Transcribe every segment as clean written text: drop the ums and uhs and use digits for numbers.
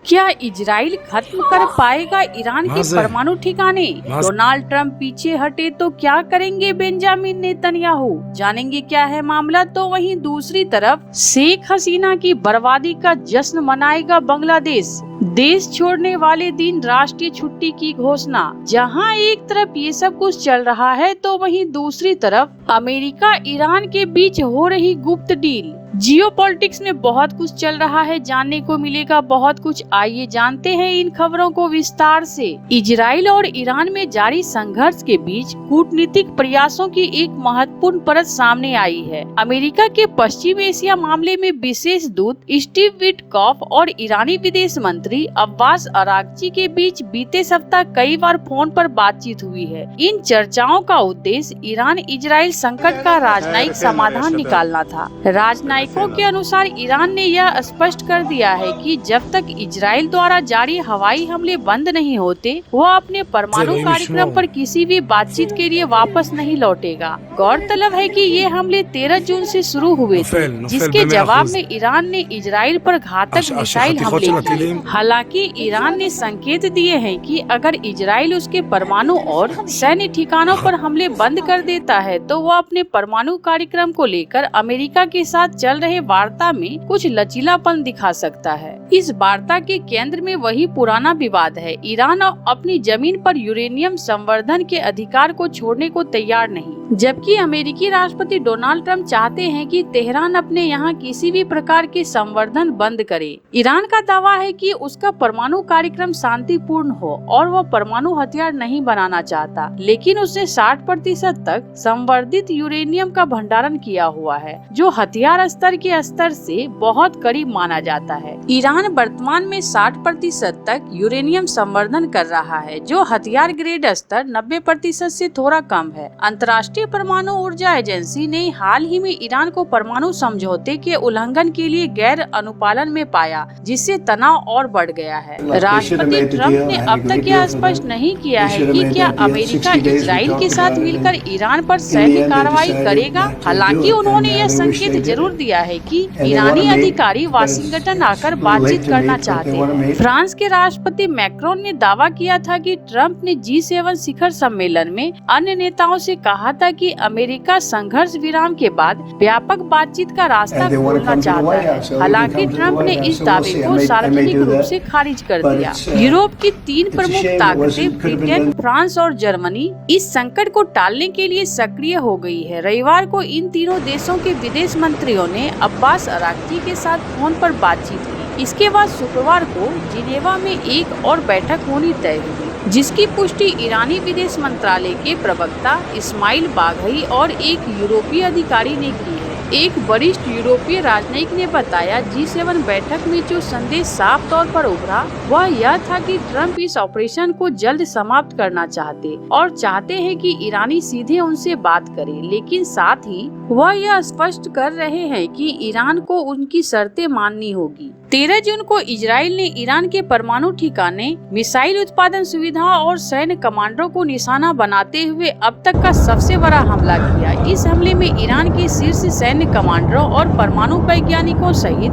क्या इजराइल खत्म कर पाएगा ईरान के परमाणु ठिकाने? डोनाल्ड ट्रंप पीछे हटे तो क्या करेंगे बेंजामिन नेतन्याहू? जानेंगे क्या है मामला। तो वहीं दूसरी तरफ शेख हसीना की बर्बादी का जश्न मनाएगा बांग्लादेश। देश छोड़ने वाले दिन राष्ट्रीय छुट्टी की घोषणा। जहां एक तरफ ये सब कुछ चल रहा है तो वहीं दूसरी तरफ अमेरिका ईरान के बीच हो रही गुप्त डील। जियोपॉलिटिक्स में बहुत कुछ चल रहा है, जानने को मिलेगा बहुत कुछ। आइए जानते हैं इन खबरों को विस्तार से। इजराइल और ईरान में जारी संघर्ष के बीच कूटनीतिक प्रयासों की एक महत्वपूर्ण परत सामने आई है। अमेरिका के पश्चिम एशिया मामले में विशेष दूत स्टीव विटकॉफ और ईरानी विदेश मंत्री अब्बास अरागची के बीच बीते सप्ताह कई बार फोन पर बातचीत हुई है। इन चर्चाओं का उद्देश्य ईरान इजराइल संकट का राजनयिक समाधान निकालना था। राजनयिकों के अनुसार ईरान ने यह स्पष्ट कर दिया है कि जब तक इजराइल द्वारा जारी हवाई हमले बंद नहीं होते, वह अपने परमाणु कार्यक्रम पर किसी भी बातचीत के लिए वापस नहीं लौटेगा। गौरतलब है कि ये हमले 13 जून से शुरू हुए थे, जिसके जवाब में ईरान ने इजराइल पर घातक मिसाइल हमले किए। हालांकि ईरान ने संकेत दिए हैं कि अगर इजराइल उसके परमाणु और सैन्य ठिकानों पर हमले बंद कर देता है तो वह अपने परमाणु कार्यक्रम को लेकर अमेरिका के साथ चल रहे वार्ता में कुछ लचीलापन दिखा सकता है। इस वार्ता के केंद्र में वही पुराना विवाद है। ईरान अपनी जमीन पर यूरेनियम संवर्धन के अधिकार को छोड़ने को तैयार नहीं, जबकि अमेरिकी राष्ट्रपति डोनाल्ड ट्रंप चाहते हैं कि तेहरान अपने यहाँ किसी भी प्रकार के संवर्धन बंद करे। ईरान का दावा है कि उसका परमाणु कार्यक्रम शांतिपूर्ण हो और वह परमाणु हथियार नहीं बनाना चाहता, लेकिन उसने 60% तक संवर्धित यूरेनियम का भंडारण किया हुआ है, जो हथियार स्तर के स्तर से बहुत करीब माना जाता है। ईरान वर्तमान में 60% तक यूरेनियम संवर्धन कर रहा है, जो हथियार ग्रेड स्तर 90% से थोड़ा कम है। अंतर्राष्ट्रीय परमाणु ऊर्जा एजेंसी ने हाल ही में ईरान को परमाणु समझौते के उल्लंघन के लिए गैर अनुपालन में पाया, जिससे तनाव और बढ़ गया है। राष्ट्रपति ट्रंप ने अब तक यह स्पष्ट नहीं किया है कि क्या अमेरिका इजराइल के साथ मिलकर ईरान पर सैन्य कार्रवाई करेगा। हालांकि उन्होंने यह संकेत जरूर दिया है कि ईरानी अधिकारी वाशिंगटन आकर बातचीत करना चाहते हैं। फ्रांस के राष्ट्रपति मैक्रोन ने दावा किया था कि ट्रंप ने G7 शिखर सम्मेलन में अन्य नेताओं से कहा था कि अमेरिका संघर्ष विराम के बाद व्यापक बातचीत का रास्ता खोलना चाहता है। हालांकि ट्रंप ने इस दावे को सार्वजनिक रूप से खारिज कर दिया। यूरोप की 3 प्रमुख ताकतें ब्रिटेन, फ्रांस और जर्मनी इस संकट को टालने के लिए सक्रिय हो गई है। रविवार को इन तीनों देशों के विदेश मंत्रियों ने अब्बास अरागची के साथ फोन पर बातचीत की। इसके बाद शुक्रवार को जिनेवा में एक और बैठक होनी तय हुई, जिसकी पुष्टि ईरानी विदेश मंत्रालय के प्रवक्ता इस्माइल बाघई और एक यूरोपीय अधिकारी ने की है। एक वरिष्ठ यूरोपीय राजनयिक ने बताया, G7 बैठक में जो संदेश साफ तौर पर उभरा वह यह था कि ट्रंप इस ऑपरेशन को जल्द समाप्त करना चाहते और चाहते हैं कि ईरानी सीधे उनसे बात करें, लेकिन साथ ही वह यह स्पष्ट कर रहे हैं कि ईरान को उनकी शर्तें माननी होगी। 13 जून को इजराइल ने ईरान के परमाणु ठिकाने, मिसाइल उत्पादन सुविधा और सैन्य कमांडरों को निशाना बनाते हुए अब तक का सबसे बड़ा हमला किया। इस हमले में ईरान के शीर्ष सैन्य कमांडरों और परमाणु वैज्ञानिकों सहित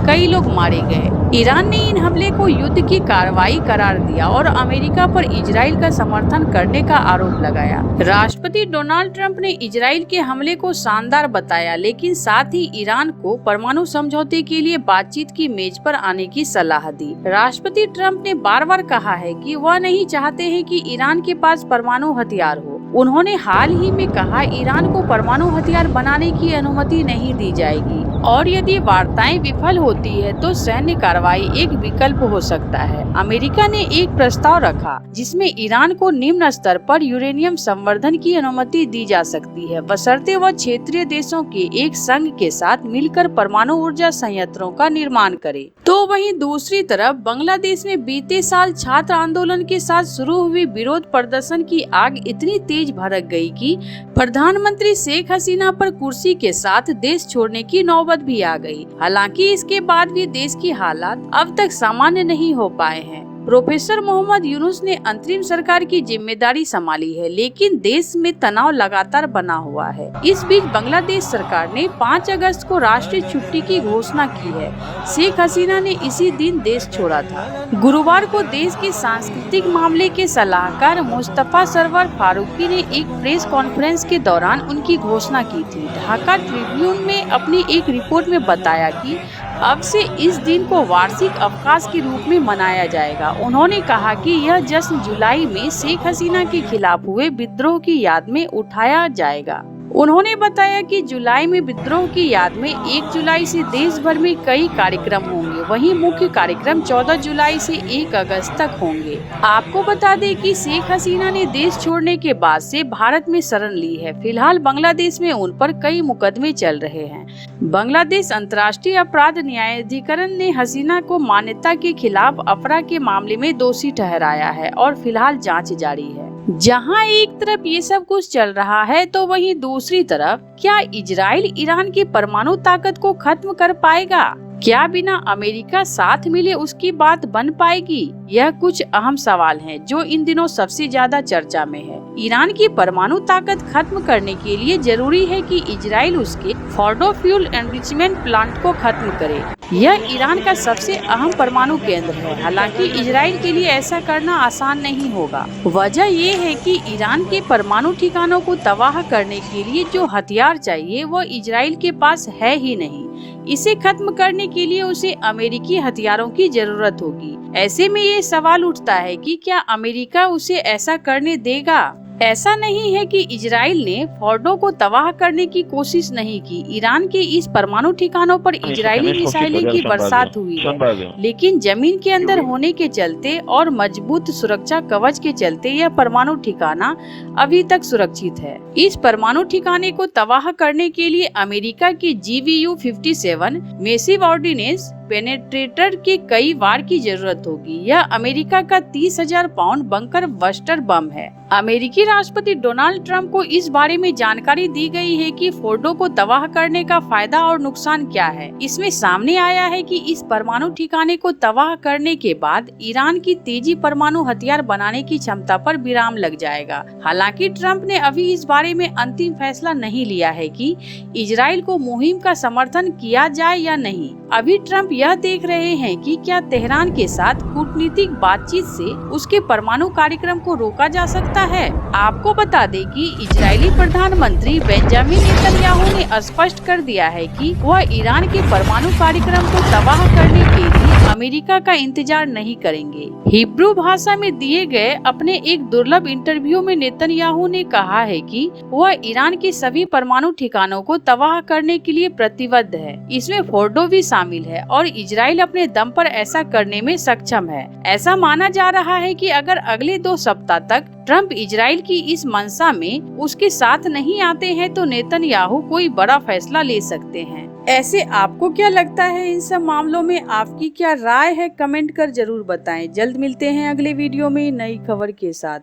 कई लोग मारे गए। ईरान ने इन हमले को युद्ध की कार्रवाई करार दिया और अमेरिका पर इजराइल का समर्थन करने का आरोप लगाया। राष्ट्रपति डोनाल्ड ट्रंप ने इजराइल के हमले को शानदार बताया, लेकिन साथ ही ईरान को परमाणु समझौते के लिए बातचीत की मेज पर आने की सलाह दी। राष्ट्रपति ट्रंप ने बार बार कहा है कि वह नहीं चाहते हैं कि ईरान के पास परमाणु हथियार हो। उन्होंने हाल ही में कहा, ईरान को परमाणु हथियार बनाने की अनुमति नहीं दी जाएगी और यदि वार्ताएं विफल होती है तो सैन्य कार्रवाई एक विकल्प हो सकता है। अमेरिका ने एक प्रस्ताव रखा जिसमें ईरान को निम्न स्तर पर यूरेनियम संवर्धन की अनुमति दी जा सकती है, बशर्ते वह क्षेत्रीय देशों के एक संघ के साथ मिलकर परमाणु ऊर्जा संयंत्रों का निर्माण करे। तो वहीं दूसरी तरफ बांग्लादेश में बीते साल छात्र आंदोलन के साथ शुरू हुई विरोध प्रदर्शन की आग इतनी तेज भड़क गई कि प्रधानमंत्री शेख हसीना पर कुर्सी के साथ देश छोड़ने की नौबत भी आ गई। हालांकि इसके बाद भी देश की हालात अब तक सामान्य नहीं हो पाए हैं। प्रोफेसर मोहम्मद यूनुस ने अंतरिम सरकार की जिम्मेदारी संभाली है, लेकिन देश में तनाव लगातार बना हुआ है। इस बीच बांग्लादेश सरकार ने 5 अगस्त को राष्ट्रीय छुट्टी की घोषणा की है। शेख हसीना ने इसी दिन देश छोड़ा था। गुरुवार को देश के सांस्कृतिक मामले के सलाहकार मुस्तफा सरवर फारूकी ने एक प्रेस कॉन्फ्रेंस के दौरान उनकी घोषणा की थी। ढाका ट्रिब्यून में अपनी एक रिपोर्ट में बताया कि अब से इस दिन को वार्षिक अवकाश के रूप में मनाया जाएगा। उन्होंने कहा कि यह जश्न जुलाई में शेख हसीना के खिलाफ हुए विद्रोह की याद में उठाया जाएगा। उन्होंने बताया कि जुलाई में विद्रोह की याद में 1 जुलाई से देश भर में कई कार्यक्रम होंगे। वहीं मुख्य कार्यक्रम 14 जुलाई से 1 अगस्त तक होंगे। आपको बता दें कि शेख हसीना ने देश छोड़ने के बाद से भारत में शरण ली है। फिलहाल बांग्लादेश में उन पर कई मुकदमे चल रहे हैं। बांग्लादेश अंतर्राष्ट्रीय अपराध न्यायाधिकरण ने हसीना को मान्यता के खिलाफ अपराध के मामले में दोषी ठहराया है और फिलहाल जाँच जारी है। जहां एक तरफ ये सब कुछ चल रहा है तो वहीं दूसरी तरफ क्या इजराइल ईरान की परमाणु ताकत को खत्म कर पाएगा? क्या बिना अमेरिका साथ मिले उसकी बात बन पाएगी? यह कुछ अहम सवाल हैं जो इन दिनों सबसे ज्यादा चर्चा में है। ईरान की परमाणु ताकत खत्म करने के लिए जरूरी है कि इजराइल उसके फोर्डो फ्यूल एनरिचमेंट प्लांट को खत्म करे। यह ईरान का सबसे अहम परमाणु केंद्र है। हालांकि इजराइल के लिए ऐसा करना आसान नहीं होगा। वजह ये है कि ईरान के परमाणु ठिकानों को तबाह करने के लिए जो हथियार चाहिए वो इजराइल के पास है ही नहीं। इसे खत्म करने के लिए उसे अमेरिकी हथियारों की जरूरत होगी। ऐसे में ये सवाल उठता है कि क्या अमेरिका उसे ऐसा करने देगा? ऐसा नहीं है कि इजराइल ने फोर्डो को तबाह करने की कोशिश नहीं की। ईरान के इस परमाणु ठिकानों पर इजरायली मिसाइलें की बरसात हुई है, लेकिन जमीन के अंदर होने के चलते और मजबूत सुरक्षा कवच के चलते यह परमाणु ठिकाना अभी तक सुरक्षित है। इस परमाणु ठिकाने को तबाह करने के लिए अमेरिका की GBU-57 मैसिव ऑर्डिनेंस पेनेट्रेटर के कई वार की जरूरत होगी। यह अमेरिका का 30,000 पाउंड बंकर बस्टर बम है। अमेरिकी राष्ट्रपति डोनाल्ड ट्रंप को इस बारे में जानकारी दी गई है कि फोर्डो को तबाह करने का फायदा और नुकसान क्या है। इसमें सामने आया है कि इस परमाणु ठिकाने को तबाह करने के बाद ईरान की तेजी परमाणु हथियार बनाने की क्षमता पर विराम लग जाएगा। हालांकि ट्रंप ने अभी इस बारे में अंतिम फैसला नहीं लिया है कि इजराइल को मुहिम का समर्थन किया जाए या नहीं। अभी ट्रंप यह देख रहे हैं कि क्या तेहरान के साथ कूटनीतिक बातचीत से उसके परमाणु कार्यक्रम को रोका जा सकता है। आपको बता दें कि इजरायली प्रधानमंत्री बेंजामिन नेतन्याहू ने स्पष्ट कर दिया है कि वह ईरान के परमाणु कार्यक्रम को तबाह करने के लिए अमेरिका का इंतजार नहीं करेंगे। हिब्रू भाषा में दिए गए अपने एक दुर्लभ इंटरव्यू में नेतन्याहू ने कहा है कि वह ईरान के सभी परमाणु ठिकानों को तबाह करने के लिए प्रतिबद्ध है। इसमें फोर्डो भी शामिल है और इजराइल अपने दम पर ऐसा करने में सक्षम है। ऐसा माना जा रहा है कि अगर अगले 2 सप्ताह तक ट्रंप इजराइल की इस मंशा में उसके साथ नहीं आते हैं तो नेतन्याहू कोई बड़ा फैसला ले सकते हैं। ऐसे आपको क्या लगता है इन सब मामलों में? आपकी क्या राय है? कमेंट कर जरूर बताएं। जल्द मिलते हैं अगले वीडियो में नई खबर के साथ।